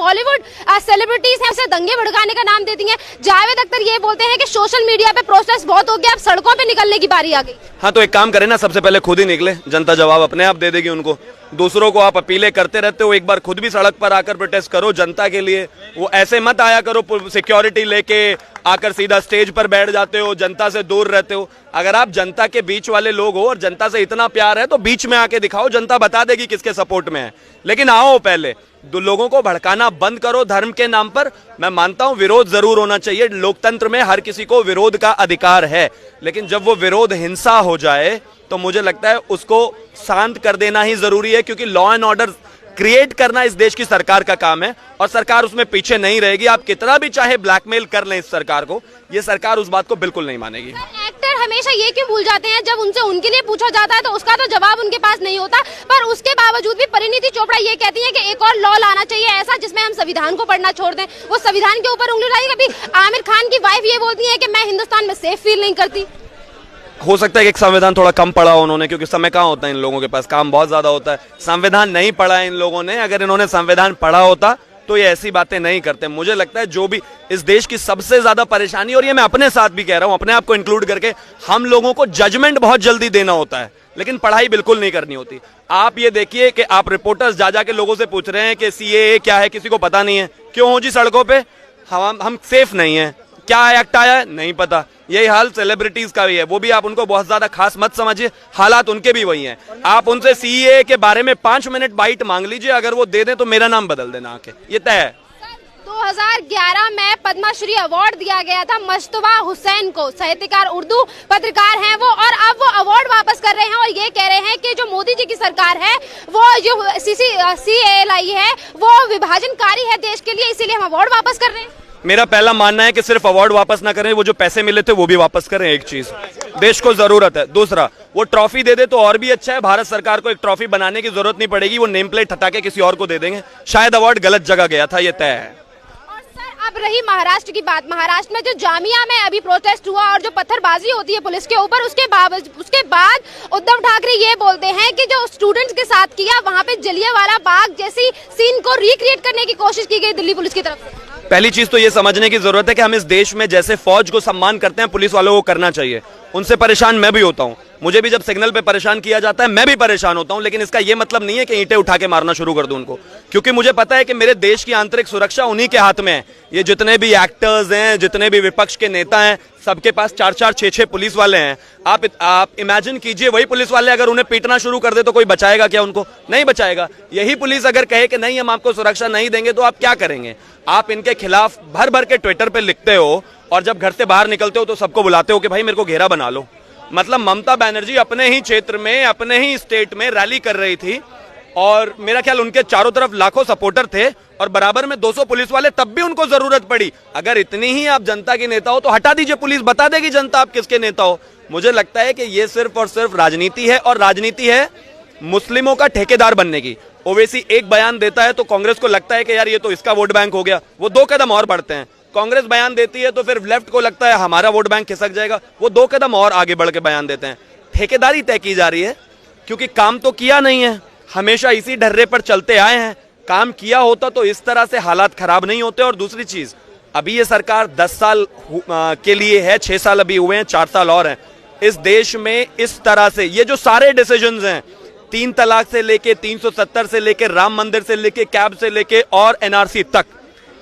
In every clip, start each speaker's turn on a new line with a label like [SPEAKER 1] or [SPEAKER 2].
[SPEAKER 1] Bollywood celebrities हैं उसे दंगे भड़काने का नाम देती हैं। जावेद अख्तर ये बोलते हैं कि सोशल मीडिया पे प्रोटेस्ट बहुत हो गया, अब सड़कों पे निकलने की बारी आ गई।
[SPEAKER 2] हाँ, तो एक काम करें ना, सबसे पहले खुद ही निकले, जनता जवाब अपने आप दे देगी उनको। दूसरों को आप अपीलें करते रहते हो, एक बार खुद भी सड़क पर आकर प्रोटेस्ट करो जनता के लिए। वो ऐसे मत आया करो सिक्योरिटी लेके आकर सीधा स्टेज पर बैठ जाते हो, जनता से दूर रहते हो। अगर आप जनता के बीच वाले लोग हो और जनता से इतना प्यार है तो बीच में आके दिखाओ, जनता बता देगी किसके सपोर्ट में है। लेकिन आओ पहले लोगों को भड़काना बंद करो धर्म के नाम पर। मैं मानता हूं विरोध जरूर होना चाहिए, लोकतंत्र में हर किसी को विरोध का अधिकार है, लेकिन जब वो विरोध हिंसा हो जाए तो मुझे लगता है उसको शांत कर देना ही जरूरी है, क्योंकि लॉ एंड ऑर्डर क्रिएट करना इस देश की सरकार का काम है और सरकार उसमें पीछे नहीं रहेगी। आप कितना भी चाहे ब्लैकमेल कर लें इस सरकार को, ये सरकार उस बात को बिल्कुल नहीं मानेगी।
[SPEAKER 1] एक्टर हमेशा ये क्यों भूल जाते हैं, जब उनसे उनके लिए पूछा जाता है तो उसका तो जवाब उनके पास नहीं होता, पर उसके बावजूद भी परिणीति चोपड़ा ये कहती है कि एक और लॉ लाना चाहिए ऐसा जिसमें हम संविधान को पढ़ना छोड़ दें। वो संविधान के ऊपर उंगली उठाई। कभी आमिर खान की वाइफ ये बोलती है कि मैं हिंदुस्तान में सेफ फील नहीं करती।
[SPEAKER 2] हो सकता है कि एक संविधान थोड़ा कम पढ़ा उन्होंने, क्योंकि समय कहाँ होता है इन लोगों के पास, काम बहुत ज्यादा होता है। संविधान नहीं पढ़ा है इन लोगों ने, अगर इन्होंने संविधान पढ़ा होता तो ये ऐसी बातें नहीं करते। मुझे लगता है जो भी इस देश की सबसे ज्यादा परेशानी, और ये मैं अपने साथ भी कह रहा हूं, अपने आप को इंक्लूड करके, हम लोगों को जजमेंट बहुत जल्दी देना होता है लेकिन पढ़ाई बिल्कुल नहीं करनी होती। आप ये देखिए कि आप रिपोर्टर्स जा के लोगों से पूछ रहे हैं कि सीएए क्या है, किसी को पता नहीं है। क्यों हो जी सड़कों पे? हम सेफ नहीं है। क्या एक्ट आया है? नहीं पता। यही हाल सेलिब्रिटीज का भी है, वो भी आप उनको बहुत ज्यादा खास मत समझिए, हालात उनके भी वही हैं। आप उनसे सीएए के बारे में 5 मिनट बाइट मांग लीजिए, अगर वो दे दें तो मेरा नाम बदल देना आके, ये तय है।
[SPEAKER 1] 2011 में पद्मश्री अवार्ड दिया गया था मुश्तबा हुसैन को, साहित्यकार, उर्दू पत्रकार हैं वो, और अब वो अवार्ड वापस कर रहे हैं और ये कह रहे हैं कि जो मोदी जी की सरकार है वो जो सीएए लाई है वो विभाजनकारी है देश के लिए, इसीलिए हम अवार्ड वापस कर रहे हैं।
[SPEAKER 2] मेरा पहला मानना है कि सिर्फ अवार्ड वापस ना करें, वो जो पैसे मिले थे वो भी वापस करें। एक चीज देश को जरूरत है। दूसरा, वो ट्रॉफी दे दे तो और भी अच्छा है। भारत सरकार को एक ट्रॉफी बनाने की जरूरत नहीं पड़ेगी, वो नेम प्लेट हटा के किसी और को दे देंगे। शायद अवार्ड गलत जगह गया था, ये तय है।
[SPEAKER 1] अब रही महाराष्ट्र की बात, महाराष्ट्र में जो जामिया में अभी प्रोटेस्ट हुआ और जो पत्थरबाजी होती है पुलिस के ऊपर, उसके बाद उद्धव ठाकरे ये बोलते हैं कि जो स्टूडेंट्स के साथ किया वहाँ पे जलियांवाला बाग जैसी सीन को रिक्रिएट करने की कोशिश की गई दिल्ली पुलिस की तरफ से।
[SPEAKER 2] पहली चीज तो ये समझने की जरूरत है कि हम इस देश में जैसे फौज को सम्मान करते हैं, पुलिस वालों को करना चाहिए। उनसे परेशान मैं भी होता हूं, मुझे भी जब सिग्नल पे परेशान किया जाता है मैं भी परेशान होता हूं, लेकिन इसका यह मतलब नहीं है कि ईंटें उठा के मारना शुरू कर दूं उनको, क्योंकि मुझे पता है कि मेरे देश की आंतरिक सुरक्षा उन्हीं के हाथ में है। ये जितने भी एक्टर्स हैं, जितने भी विपक्ष के नेता हैं, सबके पास 4-4, 6-6 पुलिस वाले हैं। आप इमेजिन कीजिए, वही पुलिस वाले अगर उन्हें पीटना शुरू कर दे तो कोई बचाएगा क्या उनको? नहीं बचाएगा। यही पुलिस अगर कहे कि नहीं हम आपको सुरक्षा नहीं देंगे तो आप क्या करेंगे? आप इनके खिलाफ भर भर के ट्विटर पे लिखते हो और जब घर से बाहर निकलते हो तो सबको बुलाते हो कि भाई मेरे को घेरा बना लो। मतलब ममता बनर्जी अपने ही क्षेत्र में, अपने ही स्टेट में रैली कर रही थी और मेरा ख्याल उनके चारों तरफ लाखों सपोर्टर थे और बराबर में 200 पुलिस वाले, तब भी उनको जरूरत पड़ी। अगर इतनी ही आप जनता के नेता हो तो हटा दीजिए पुलिस, बता देगी जनता आप किसके नेता हो। मुझे लगता है कि ये सिर्फ और सिर्फ राजनीति है, और राजनीति है मुस्लिमों का ठेकेदार बनने की। ओवैसी एक बयान देता है तो कांग्रेस को लगता है कि यार ये तो इसका वोट बैंक हो गया, वो 2 कदम और बढ़ते हैं। कांग्रेस बयान देती है तो फिर लेफ्ट को लगता है हमारा वोट बैंक खिसक जाएगा, वो 2 कदम और आगे बढ़ के बयान देते हैं। ठेकेदारी तय की जा रही है, क्योंकि काम तो किया नहीं है, हमेशा इसी ढर्रे पर चलते आए हैं। काम किया होता तो इस तरह से हालात खराब नहीं होते। और दूसरी चीज, अभी ये सरकार 10 साल के लिए है, 6 साल अभी हुए हैं, 4 साल और हैं। इस देश में इस तरह से ये जो सारे डिसीजंस हैं, 3 तलाक से लेके 370 से लेके राम मंदिर से लेके कैब से लेके और एनआरसी तक,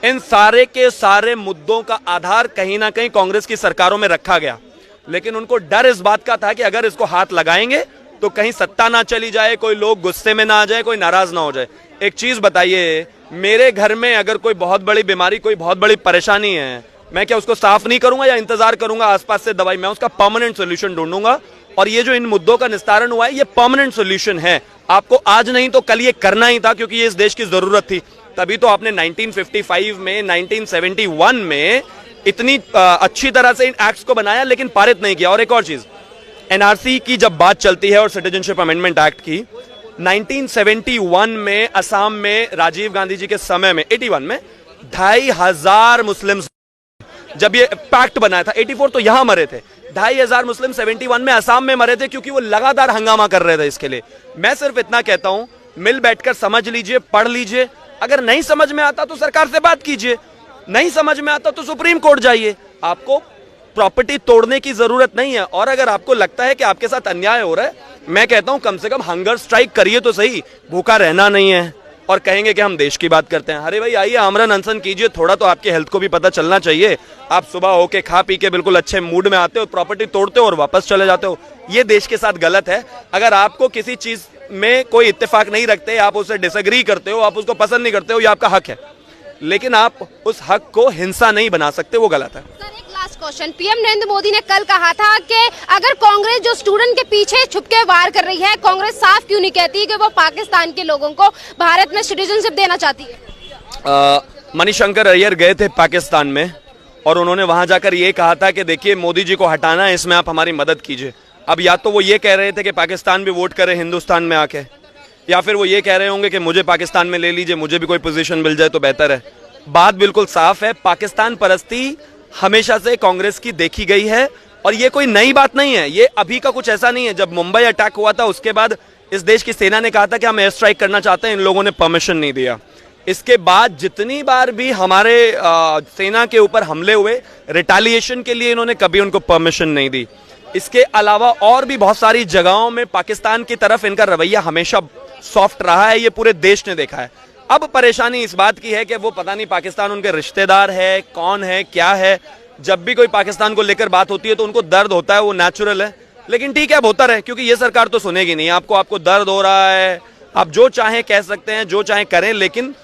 [SPEAKER 2] इन सारे के सारे मुद्दों का आधार कहीं ना कहीं कांग्रेस की सरकारों में रखा गया। लेकिन उनको डर इस बात का था कि अगर इसको हाथ लगाएंगे तो कहीं सत्ता ना चली जाए, कोई लोग गुस्से में ना आ जाए, कोई नाराज ना हो जाए। एक चीज बताइए, मेरे घर में अगर कोई बहुत बड़ी बीमारी, कोई बहुत बड़ी परेशानी है, मैं क्या उसको साफ नहीं करूंगा या इंतजार करूंगा आसपास से दवाई? मैं उसका परमानेंट सोल्यूशन ढूंढूंगा। और ये जो इन मुद्दों का निस्तारण हुआ है, ये परमानेंट सोल्यूशन है। आपको आज नहीं तो कल ये करना ही था, क्योंकि ये इस देश की जरूरत थी। तभी तो आपने 1955 में, 1971 में इतनी अच्छी तरह से इन एक्ट्स को बनाया, लेकिन पारित नहीं किया। और एक और चीज, एनआरसी की जब बात चलती है और सिटीजनशिप अमेंडमेंट एक्ट की, 1971 में असम में राजीव गांधी जी के समय में, 81 में 2500 मुस्लिम, जब ये पैक्ट बनाया था, 84 तो यहां मरे थे, 2500 मुस्लिम 71 में असम में मरे थे, क्योंकि वो लगातार हंगामा कर रहे थे इसके लिए। मैं सिर्फ इतना कहता हूं, मिल बैठकर समझ लीजिए, पढ़ लीजिए, अगर नहीं समझ में आता तो सरकार से बात कीजिए, नहीं समझ में आता तो सुप्रीम कोर्ट जाइए। आपको प्रॉपर्टी तोड़ने की जरूरत नहीं है। और अगर आपको लगता है कि आपके साथ अन्याय हो रहा है, मैं कहता हूं कम से कम हंगर स्ट्राइक करिए तो सही, भूखा रहना नहीं है। और कहेंगे कि हम देश की बात करते हैं, अरे भाई आइए आमरण अनशन कीजिए, थोड़ा तो आपके हेल्थ को भी पता चलना चाहिए। आप सुबह होके खा पी के बिल्कुल अच्छे मूड में आते हो, प्रॉपर्टी तोड़ते हो और वापस चले जाते हो, ये देश के साथ गलत है। अगर आपको किसी चीज में कोई इत्तेफाक नहीं रखते, आप उससे डिसएग्री करते हो, आप उसको पसंद नहीं करते हो, ये आपका हक है, लेकिन आप उस हक को हिंसा नहीं बना सकते, वो गलत है।
[SPEAKER 1] सर एक last question, PM Narendra Modi ने कल कहा था कि अगर कांग्रेस जो स्टूडेंट के पीछे छुपके वार कर रही है, कांग्रेस साफ क्यों नहीं कहती कि वो पाकिस्तान के लोगों को भारत में सिटीजनशिप देना चाहती है?
[SPEAKER 2] मणिशंकर अय्यर गए थे पाकिस्तान में और उन्होंने वहां जाकर ये कहा था कि देखिए मोदी जी को हटाना है, इसमें आप हमारी मदद कीजिए। अब या तो वो ये कह रहे थे कि पाकिस्तान भी वोट करे हिंदुस्तान में आके, या फिर वो ये कह रहे होंगे कि मुझे पाकिस्तान में ले लीजिए, मुझे भी कोई पोजीशन मिल जाए तो बेहतर है। बात बिल्कुल साफ है, पाकिस्तान परस्ती हमेशा से कांग्रेस की देखी गई है और ये कोई नई बात नहीं है, ये अभी का कुछ ऐसा नहीं है। जब मुंबई अटैक हुआ था उसके बाद इस देश की सेना ने कहा था कि हम एयर स्ट्राइक करना चाहते हैं, इन लोगों ने परमिशन नहीं दिया। इसके बाद जितनी बार भी हमारे सेना के ऊपर हमले हुए, रिटेलिएशन के लिए इन्होंने कभी उनको परमिशन नहीं दी। इसके अलावा और भी बहुत सारी जगहों में पाकिस्तान की तरफ इनका रवैया हमेशा सॉफ्ट रहा है, ये पूरे देश ने देखा है। अब परेशानी इस बात की है कि वो पता नहीं पाकिस्तान उनके रिश्तेदार है, कौन है, क्या है। जब भी कोई पाकिस्तान को लेकर बात होती है तो उनको दर्द होता है, वो नेचुरल है, लेकिन ठीक है, अब होता रहे, क्योंकि ये सरकार तो सुनेगी नहीं। आपको दर्द हो रहा है, आप जो चाहें कह सकते हैं, जो चाहें करें, लेकिन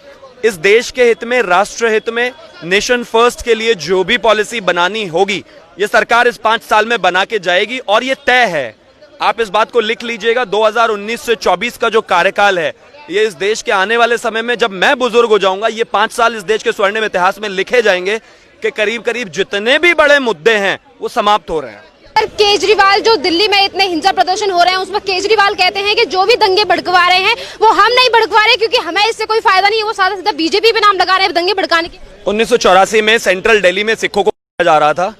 [SPEAKER 2] इस देश के हित में, राष्ट्र हित में, नेशन फर्स्ट के लिए जो भी पॉलिसी बनानी होगी, ये सरकार इस 5 साल में बना के जाएगी और ये तय है। आप इस बात को लिख लीजिएगा, 2019 से 24 का जो कार्यकाल है, ये इस देश के आने वाले समय में, जब मैं बुजुर्ग हो जाऊंगा, ये 5 साल इस देश के स्वर्णिम इतिहास में लिखे जाएंगे कि करीब करीब जितने भी बड़े मुद्दे हैं वो समाप्त हो रहे हैं।
[SPEAKER 1] केजरीवाल जो दिल्ली में इतने हिंसा प्रदर्शन हो रहे हैं, उसमें केजरीवाल कहते हैं कि जो भी दंगे भड़कवा रहे हैं वो हम नहीं भड़कवा रहे, क्योंकि हमें इससे कोई फायदा नहीं है, वो साधा सीधा बीजेपी पे नाम लगा रहे हैं दंगे भड़काने के।
[SPEAKER 2] 1984 में सेंट्रल दिल्ली में सिखों को मारा जा रहा था।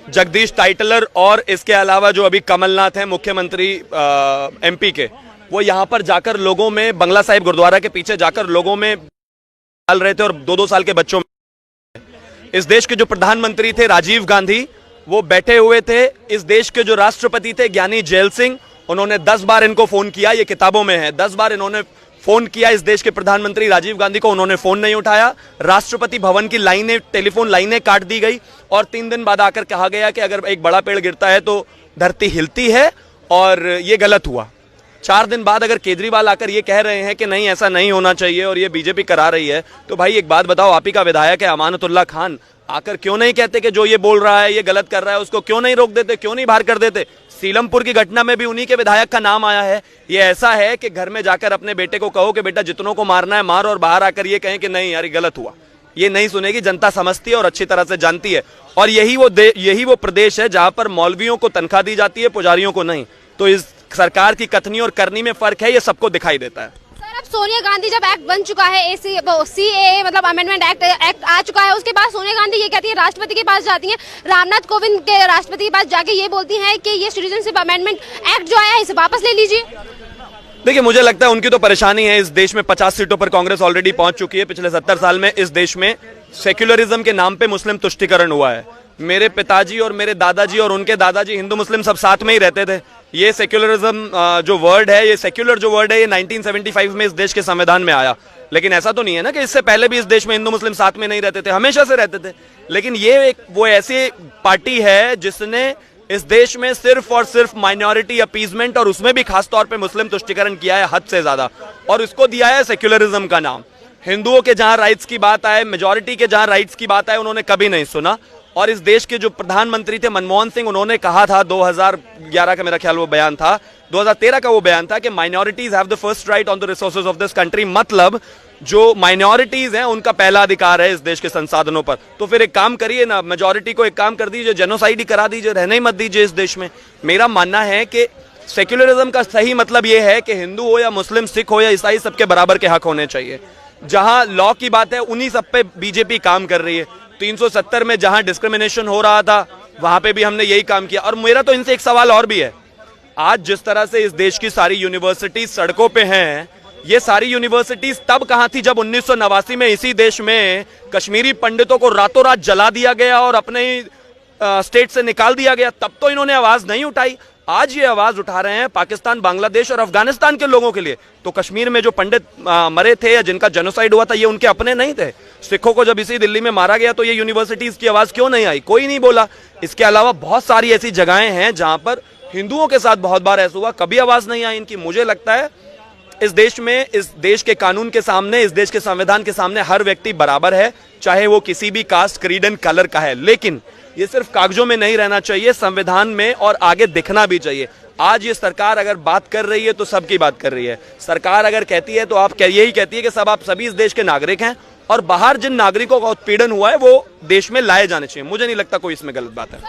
[SPEAKER 2] जगदीश टाइटलर और इसके अलावा जो अभी कमलनाथ हैं मुख्यमंत्री एमपी के, वो यहाँ पर जाकर लोगों में, बंगला साहिब गुरुद्वारा के पीछे जाकर लोगों में डाल रहे थे और 2-2 साल के बच्चों में। इस देश के जो प्रधानमंत्री थे राजीव गांधी, वो बैठे हुए थे। इस देश के जो राष्ट्रपति थे ज्ञानी जैल सिंह, उन्होंने 10 बार इनको फोन किया, ये किताबों में है, 10 बार इन्होंने फोन किया इस देश के प्रधानमंत्री राजीव गांधी को, उन्होंने फोन नहीं उठाया। राष्ट्रपति भवन की लाइनें, टेलीफोन लाइनें काट दी गई और 3 दिन बाद आकर कहा गया कि अगर एक बड़ा पेड़ गिरता है तो धरती हिलती है, और ये गलत हुआ। 4 दिन बाद अगर केजरीवाल आकर ये कह रहे हैं कि नहीं ऐसा नहीं होना चाहिए और ये बीजेपी करा रही है, तो भाई एक बात बताओ, आप ही का विधायक है अमानतुल्लाह खान, आकर क्यों नहीं कहते कि जो ये बोल रहा है ये गलत कर रहा है, उसको क्यों नहीं रोक देते, क्यों नहीं बाहर कर देते? सीलमपुर की घटना में भी उन्हीं के विधायक का नाम आया है। ये ऐसा है कि घर में जाकर अपने बेटे को कहो कि बेटा जितनों को मारना है मार, और बाहर आकर ये कहें कि नहीं यार गलत हुआ, ये नहीं सुनेगी। जनता समझती है और अच्छी तरह से जानती है, और यही वो प्रदेश है जहां पर मौलवियों को तनख्वाह दी जाती है, पुजारियों को नहीं। तो इस सरकार की कथनी और करनी में फर्क है, ये सबको दिखाई देता है।
[SPEAKER 1] सर अब सोनिया गांधी जब एक्ट बन चुका है, CAA मतलब अमेंडमेंट एक्ट आ चुका है, उसके बाद सोनिया गांधी ये कहती है, राष्ट्रपति के पास जाती हैं, रामनाथ कोविंद के राष्ट्रपति के पास जाके ये बोलती हैं कि ये सिटीजनशिप अमेंडमेंट एक्ट जो आया है इसे वापस ले लीजिए।
[SPEAKER 2] देखिए मुझे लगता है उनकी तो परेशानी है। इस देश में 50 सीटों पर कांग्रेस ऑलरेडी पहुंच चुकी है। पिछले 70 साल में इस देश में सेक्युलरिज्म के नाम पे मुस्लिम तुष्टीकरण हुआ है। मेरे पिताजी और मेरे दादाजी और उनके दादाजी हिंदू मुस्लिम सब साथ में ही रहते थे। ये सेक्युलरिज्म जो वर्ड है, ये सेक्युलर जो वर्ड है, ये 1975 में इस देश के संविधान में आया। लेकिन ऐसा तो नहीं है ना कि इससे पहले भी इस देश में हिंदू मुस्लिम साथ में नहीं रहते थे, हमेशा से रहते थे। लेकिन ये वो ऐसी पार्टी है जिसने इस देश में सिर्फ और सिर्फ माइनॉरिटी अपीजमेंट, और उसमें भी खास तौर पे मुस्लिम तुष्टीकरण किया है हद से ज्यादा, और इसको दिया है सेक्युलरिज्म का नाम। हिंदुओं के जहां राइट्स की बात आए, मेजॉरिटी के जहां राइट्स की बात आए, उन्होंने कभी नहीं सुना। और इस देश के जो प्रधानमंत्री थे मनमोहन सिंह, उन्होंने कहा था 2011 का मेरा ख्याल वो बयान था, 2013 का वो बयान था कि minorities have the first right on the resources of this country. मतलब जो माइनॉरिटीज हैं उनका पहला अधिकार है इस देश के संसाधनों पर। तो फिर एक काम करिए ना, मेजॉरिटी को एक काम कर दीजिए, जेनोसाइड ही करा दीजिए, रहने ही मत दीजिए इस देश में। मेरा मानना है कि सेक्युलरिज्म का सही मतलब यह है कि हिंदू हो या मुस्लिम, सिख हो या ईसाई, सबके बराबर के हक होने चाहिए। जहां लॉ की बात है उन्हीं सब पे बीजेपी काम कर रही है। 370 में जहां डिस्क्रिमिनेशन हो रहा था वहां पे भी हमने यही काम किया। और मेरा तो इनसे एक सवाल और भी है, आज जिस तरह से इस देश की सारी यूनिवर्सिटी सड़कों पे हैं, ये सारी यूनिवर्सिटीज तब कहां थी जब 1989 में इसी देश में कश्मीरी पंडितों को रातों रात जला दिया गया और अपने ही स्टेट से निकाल दिया गया। तब तो इन्होंने आवाज नहीं उठाई। आज ये आवाज उठा रहे हैं पाकिस्तान, बांग्लादेश और अफगानिस्तान के लोगों के लिए। तो कश्मीर में जो पंडित मरे थे या जिनका जेनोसाइड हुआ था, ये उनके अपने नहीं थे। सिखों को जब इसी दिल्ली में मारा गया तो ये यूनिवर्सिटीज की आवाज क्यों नहीं आई? कोई नहीं बोला। इसके अलावा बहुत सारी ऐसी जगहें हैं जहां पर हिंदुओं के साथ बहुत बार ऐसा हुआ, कभी आवाज नहीं आई इनकी। मुझे लगता है इस देश में, इस देश के कानून के सामने, इस देश के संविधान के सामने हर व्यक्ति बराबर है, चाहे वो किसी भी कास्ट, क्रीड एंड कलर का है। लेकिन ये सिर्फ कागजों में नहीं रहना चाहिए, संविधान में और आगे दिखना भी चाहिए। आज ये सरकार अगर बात कर रही है तो सबकी बात कर रही है। सरकार अगर कहती है तो आप यही कहती है कि आप सभी इस देश के नागरिक हैं और बाहर जिन नागरिकों का उत्पीड़न हुआ है वो देश में लाए जाने चाहिए। मुझे नहीं लगता कोई इसमें गलत बात है।